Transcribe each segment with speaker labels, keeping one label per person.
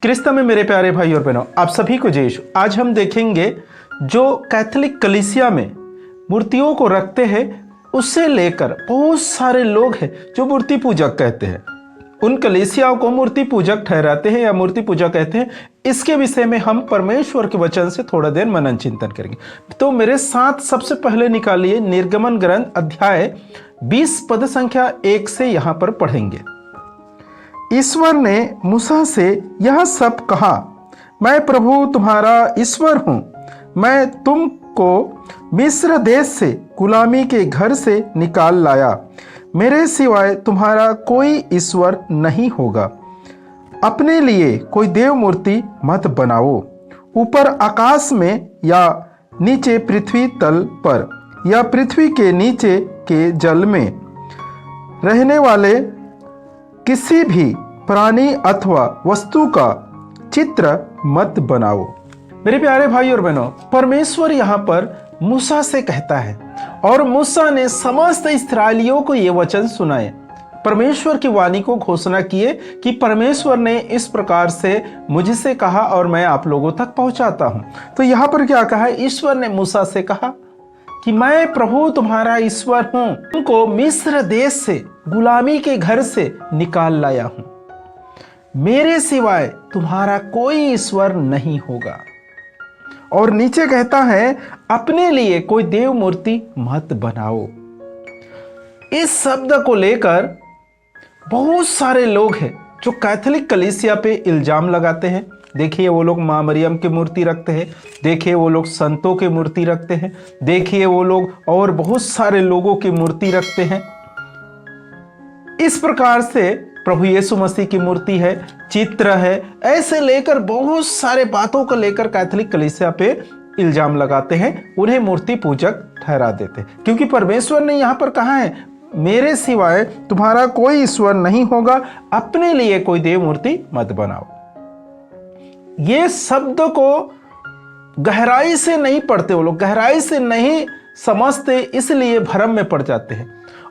Speaker 1: Crysta में मेरे प्यारे भाई और बहनों, आप सभी को जय यीशु। आज हम देखेंगे जो कैथोलिक कलीसिया में मूर्तियों को रखते हैं, उससे लेकर बहुत सारे लोग हैं जो मूर्ति पूजक कहते हैं, उन कलीसियाओं को मूर्ति पूजक ठहराते हैं या मूर्ति पूजा कहते हैं। इसके विषय में हम परमेश्वर के वचन से थोड़ा देर मनन चिंतन करेंगे। तो मेरे साथ सबसे पहले निकालिए निर्गमन ग्रंथ अध्याय 20 पद संख्या 1 से यहाँ पर पढ़ेंगे। ईश्वर ने मूसा से यह सब कहा, मैं प्रभु तुम्हारा ईश्वर हूँ। मैं तुमको मिस्र देश से गुलामी के घर से निकाल लाया। मेरे सिवाय तुम्हारा कोई ईश्वर नहीं होगा। अपने लिए कोई देव मूर्ति मत बनाओ, ऊपर आकाश में या नीचे पृथ्वी तल पर या पृथ्वी के नीचे के जल में रहने वाले किसी भी प्राणी अथवा वस्तु का चित्र मत बनाओ। मेरे प्यारे भाई और बहनों, परमेश्वर यहाँ पर मूसा से कहता है और मूसा ने समस्त इस्राएलियों को ये वचन सुनाए। परमेश्वर की वाणी को घोषणा किए कि परमेश्वर ने इस प्रकार से मुझसे कहा और मैं आप लोगों तक पहुंचाता हूं। तो यहाँ पर क्या कहा है? ईश्वर ने मूसा से कहा कि मैं प्रभु तुम्हारा ईश्वर हूं, तुमको मिस्र देश से गुलामी के घर से निकाल लाया हूं। मेरे सिवाय तुम्हारा कोई ईश्वर नहीं होगा। और नीचे कहता है, अपने लिए कोई देव मूर्ति मत बनाओ। इस शब्द को लेकर बहुत सारे लोग हैं जो कैथोलिक कलीसिया पे इल्जाम लगाते हैं। देखिए वो लोग माँ मरियम की मूर्ति रखते हैं, देखिए वो लोग संतों की मूर्ति रखते हैं, देखिए वो लोग और बहुत सारे लोगों की मूर्ति रखते हैं। इस प्रकार से प्रभु यीशु मसीह की मूर्ति है, चित्र है, ऐसे लेकर बहुत सारे बातों को लेकर कैथोलिक कलीसिया पे इल्जाम लगाते हैं, उन्हें मूर्ति पूजक ठहरा देते हैं। क्योंकि परमेश्वर ने यहाँ पर कहा है, मेरे सिवाय तुम्हारा कोई ईश्वर नहीं होगा, अपने लिए कोई देव मूर्ति मत बनाओ। ये शब्द को गहराई से नहीं पढ़ते, वो लोग गहराई से नहीं समझते, इसलिए भ्रम में पड़ जाते हैं।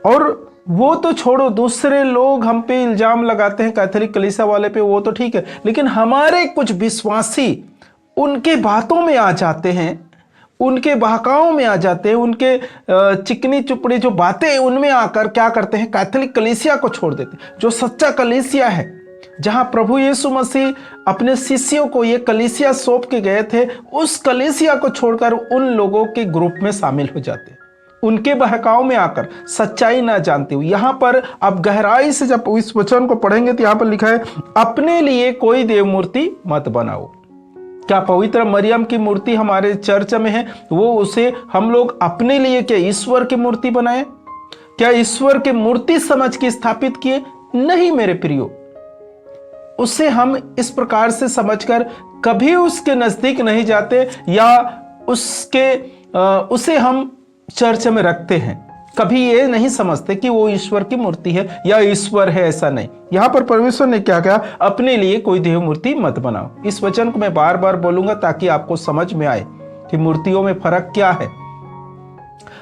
Speaker 1: और वो तो छोड़ो, दूसरे लोग हम पे इल्जाम लगाते हैं कैथोलिक कलीसिया वाले पे, वो तो ठीक है, लेकिन हमारे कुछ विश्वासी उनके बातों में आ जाते हैं, उनके बहकाओं में आ जाते हैं, उनके चिकनी चुपड़ी जो बातें उनमें आकर क्या करते हैं, कैथोलिक कलीसिया को छोड़ देते हैं। जो सच्चा कलीसिया है, जहां प्रभु यीशु मसीह अपने शिष्यों को ये कलीसिया सौंप के गए थे, उस कलीसिया को छोड़कर उन लोगों के ग्रुप में शामिल हो जाते हैं, उनके बहकाव में आकर सच्चाई ना जानते हुए। यहां पर आप गहराई से जब इस वचन को पढ़ेंगे तो यहां पर लिखा है, अपने लिए कोई देव मूर्ति मत बनाओ। क्या पवित्र मरियम की मूर्ति हमारे चर्च में है, वो उसे हम लोग अपने लिए क्या ईश्वर की मूर्ति बनाए? क्या ईश्वर की मूर्ति समझ के स्थापित किए? नहीं मेरे प्रियो, उसे हम इस प्रकार से समझकर कभी उसके नजदीक नहीं जाते या उसे हम चर्च में रखते हैं। कभी ये नहीं समझते कि वो ईश्वर की मूर्ति है या ईश्वर है, ऐसा नहीं। यहां पर परमेश्वर ने क्या कहा, अपने लिए कोई देव मूर्ति मत बनाओ। इस वचन को मैं बार बार बोलूंगा ताकि आपको समझ में आए कि मूर्तियों में फर्क क्या है।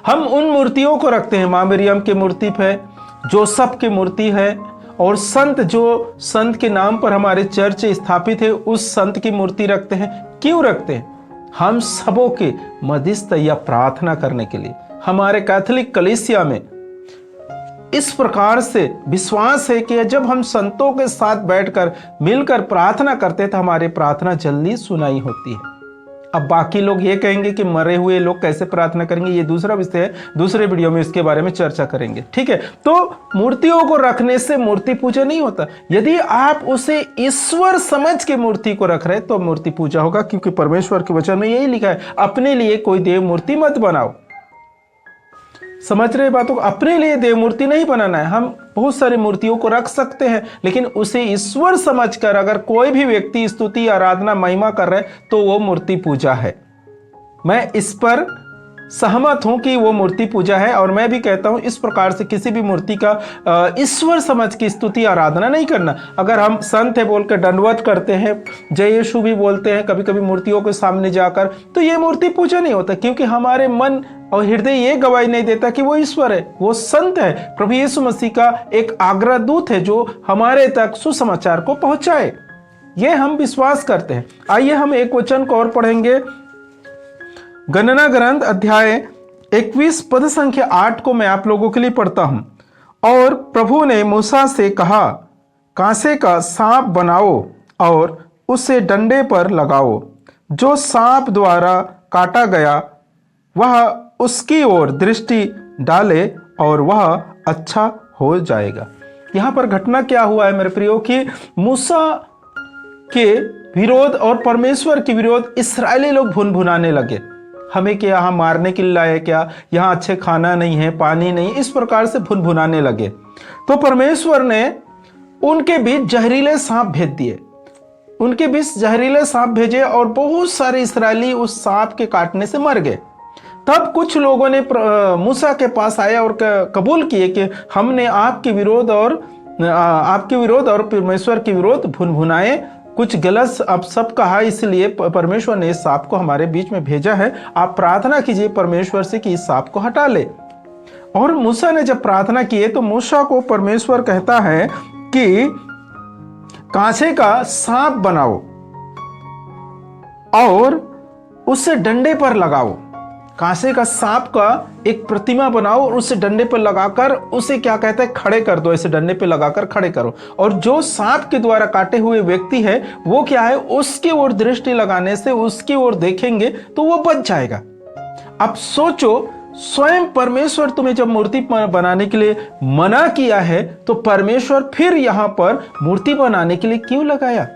Speaker 1: हम उन मूर्तियों को रखते हैं, माँ मरियम की मूर्ति है, जोसेफ की मूर्ति है, और संत जो संत के नाम पर हमारे चर्च स्थापित है, उस संत की मूर्ति रखते हैं। क्यों रखते हैं? हम सबों के मध्यस्थ या प्रार्थना करने के लिए। हमारे कैथोलिक कलीसिया में इस प्रकार से विश्वास है कि जब हम संतों के साथ बैठकर मिलकर प्रार्थना करते हैं तो हमारी प्रार्थना जल्दी सुनाई होती है। अब बाकी लोग ये कहेंगे कि मरे हुए लोग कैसे प्रार्थना करेंगे, ये दूसरा विषय है, दूसरे वीडियो में इसके बारे में चर्चा करेंगे, ठीक है। तो मूर्तियों को रखने से मूर्ति पूजा नहीं होता। यदि आप उसे ईश्वर समझ के मूर्ति को रख रहे तो मूर्ति पूजा होगा, क्योंकि परमेश्वर के वचन में यही लिखा है, अपने लिए कोई देव मूर्ति मत बनाओ। समझ रहे बातों को? अपने लिए देव मूर्ति नहीं बनाना है। हम बहुत सारी मूर्तियों को रख सकते हैं, लेकिन उसे ईश्वर समझकर अगर कोई भी व्यक्ति स्तुति, आराधना, महिमा कर रहे तो वो मूर्ति पूजा है। मैं इस पर सहमत हूं कि वो मूर्ति पूजा है, और मैं भी कहता हूं इस प्रकार से किसी भी मूर्ति का ईश्वर समझ की स्तुति आराधना नहीं करना। अगर हम संत है बोल कर दंडवत करते हैं, जय यीशु भी बोलते हैं कभी कभी मूर्तियों के सामने जाकर, तो ये मूर्ति पूजा नहीं होता, क्योंकि हमारे मन और हृदय ये गवाही नहीं देता कि वो ईश्वर है, वो संत है, प्रभु यीशु मसीह का एक आग्रह दूत है जो हमारे तक सुसमाचार को पहुंचाए। ये हम विश्वास करते हैं। आइए हम एक वचन को और पढ़ेंगे। गणना ग्रंथ अध्याय 21 पद संख्या 8 को मैं आप लोगों के लिए पढ़ता हूं। और प्रभु ने मूसा से कहा, कांसे का सांप बनाओ और उसे डंडे पर लगाओ। जो सांप द्वारा काटा गया वह उसकी ओर दृष्टि डाले और वह अच्छा हो जाएगा। यहां पर घटना क्या हुआ है मेरे प्रियो कि मूसा के विरोध और परमेश्वर के विरोध इस्राएली लोग भुनभुनाने लगे। हमें क्या यहाँ मारने के लिए लाए, क्या यहाँ अच्छे खाना नहीं है, पानी नहीं, इस प्रकार से भुनभुनाने लगे। तो परमेश्वर ने उनके बीच जहरीले सांप भेज दिए, उनके बीच जहरीले सांप भेजे और बहुत सारे इस्राएली उस सांप के काटने से मर गए। तब कुछ लोगों ने मूसा के पास आए और कबूल किए कि हमने आपके विरोध और परमेश्वर के विरोध भुनभुनाए, कुछ गलत अब सब कहा, इसलिए परमेश्वर ने इस सांप को हमारे बीच में भेजा है। आप प्रार्थना कीजिए परमेश्वर से कि इस सांप को हटा ले। और मूसा ने जब प्रार्थना की तो मूसा को परमेश्वर कहता है कि कांसे का सांप बनाओ और उसे डंडे पर लगाओ। कांसे का सांप का एक प्रतिमा बनाओ और उसे डंडे पर लगाकर उसे क्या कहता है, खड़े कर दो, ऐसे डंडे पे लगाकर खड़े करो। और जो सांप के द्वारा काटे हुए व्यक्ति है वो क्या है, उसकी ओर दृष्टि लगाने से, उसकी ओर देखेंगे तो वो बच जाएगा। अब सोचो, स्वयं परमेश्वर तुम्हें जब मूर्ति बनाने के लिए मना किया है तो परमेश्वर फिर यहां पर मूर्ति बनाने के लिए क्यों लगाया?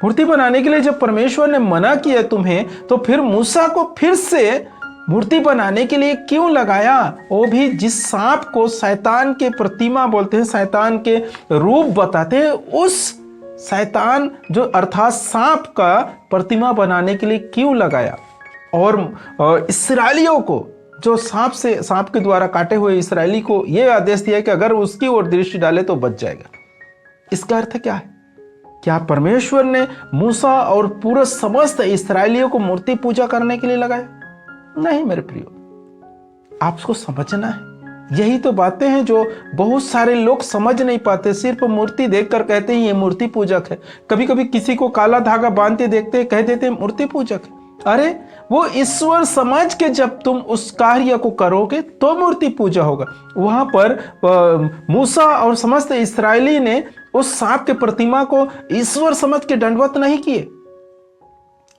Speaker 1: मूर्ति बनाने के लिए जब परमेश्वर ने मना किया तुम्हें तो फिर मूसा को फिर से मूर्ति बनाने के लिए क्यों लगाया? वो भी जिस सांप को शैतान के प्रतिमा बोलते हैं, शैतान के रूप बताते हैं, उस शैतान जो अर्थात सांप का प्रतिमा बनाने के लिए क्यों लगाया? और इस्राएलियों को, जो सांप के द्वारा काटे हुए इस्राएली को यह आदेश दिया कि अगर उसकी ओर दृष्टि डाले तो बच जाएगा। इसका अर्थ क्या है? क्या परमेश्वर ने मूसा और पूरे समस्त इस्राएलियों को मूर्ति पूजा करने के लिए लगाया? नहीं मेरे प्रियो, आपको समझना है। यही तो बातें हैं जो बहुत सारे लोग समझ नहीं पाते, सिर्फ मूर्ति देखकर कहते हैं ये मूर्ति पूजक है। कभी कभी किसी को काला धागा बांधते देखते कह देते हैं मूर्ति पूजक है। अरे वो ईश्वर समझ के जब तुम उस कार्य को करोगे तो मूर्ति पूजा होगा। वहां पर मूसा और समस्त इस्राएली ने उस सांप के प्रतिमा को ईश्वर समझ के दंडवत नहीं किए।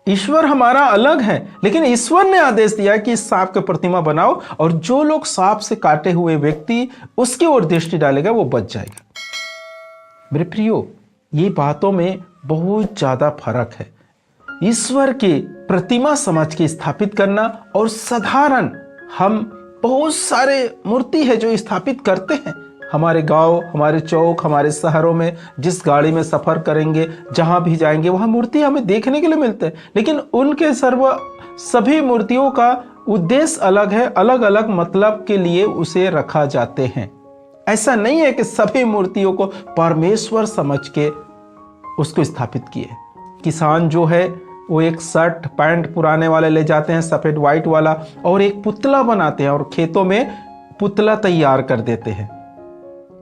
Speaker 1: ईश्वर हमारा अलग है, लेकिन ईश्वर ने आदेश दिया कि इस सांप के प्रतिमा बनाओ और जो लोग सांप से काटे हुए व्यक्ति उसकी ओर दृष्टि डालेगा वो बच जाएगा। मेरे प्रियो, ये बातों में बहुत ज्यादा फर्क है। ईश्वर की प्रतिमा समझ के स्थापित करना और साधारण, हम बहुत सारे मूर्ति है जो स्थापित करते हैं हमारे गांव, हमारे चौक, हमारे शहरों में, जिस गाड़ी में सफर करेंगे, जहां भी जाएंगे वहां मूर्ति हमें देखने के लिए मिलते हैं। लेकिन उनके सभी मूर्तियों का उद्देश्य अलग है, अलग अलग मतलब के लिए उसे रखा जाते हैं। ऐसा नहीं है कि सभी मूर्तियों को परमेश्वर समझ के उसको स्थापित किए। किसान जो है वो एक शर्ट पैंट पुराने वाले ले जाते हैं, सफेद व्हाइट वाला, और एक पुतला बनाते हैं और खेतों में पुतला तैयार कर देते हैं।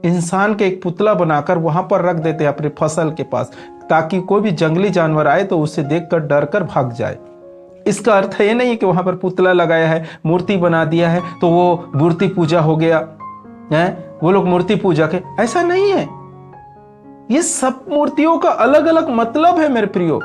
Speaker 1: इंसान के एक पुतला बनाकर वहां पर रख देते हैं अपनी फसल के पास, ताकि कोई भी जंगली जानवर आए तो उसे देखकर डर कर भाग जाए। इसका अर्थ ये नहीं है कि वहां पर पुतला लगाया है, मूर्ति बना दिया है तो वो मूर्ति पूजा हो गया है, वो लोग मूर्ति पूजा के, ऐसा नहीं है। ये सब मूर्तियों का अलग अलग मतलब है मेरे प्रियो।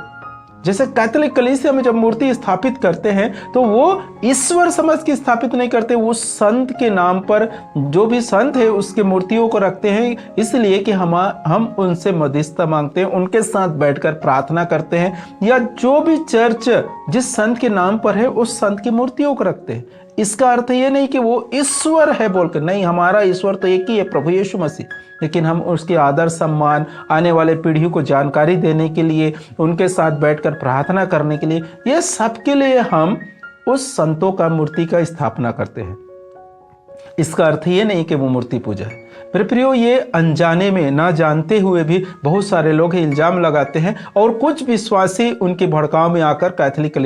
Speaker 1: जैसे कैथोलिक कलीसिया में जब मूर्ति स्थापित करते हैं तो वो ईश्वर समझ के स्थापित नहीं करते, वो संत के नाम पर, जो भी संत है उसके मूर्तियों को रखते हैं, इसलिए कि हम उनसे मध्यस्थता मांगते हैं, उनके साथ बैठकर प्रार्थना करते हैं, या जो भी चर्च जिस संत के नाम पर है उस संत की मूर्तियों को रखते हैं। इसका अर्थ ये नहीं कि वो ईश्वर है बोलकर, नहीं, हमारा ईश्वर तो एक ही है, प्रभु यीशु मसीह। लेकिन हम उसके आदर सम्मान, आने वाले पीढ़ियों को जानकारी देने के लिए, उनके साथ बैठकर प्रार्थना करने के लिए, ये सब के लिए हम उस संतों का मूर्ति का स्थापना करते हैं। इसका अर्थ ये नहीं कि वो मूर्ति पूजा है। मेरे प्रियो, ये अनजाने में, ना जानते हुए भी बहुत सारे लोग इल्जाम लगाते हैं और कुछ विश्वासी उनके भड़काव में आकर कैथोलिक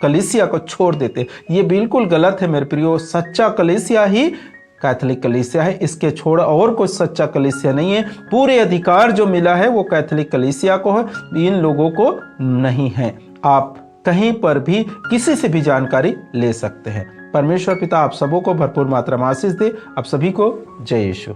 Speaker 1: कलीसिया को छोड़ देते हैं। ये बिल्कुल गलत है मेरे प्रियो। सच्चा कलीसिया ही कैथोलिक कलीसिया है, इसके छोड़ और कोई सच्चा कलीसिया नहीं है। पूरे अधिकार जो मिला है वो कैथोलिक कलीसिया को है, इन लोगों को नहीं है। आप कहीं पर भी किसी से भी जानकारी ले सकते हैं। परमेश्वर पिता आप सबों को भरपूर मात्रा में आशीष दे। आप सभी को जय यीशु।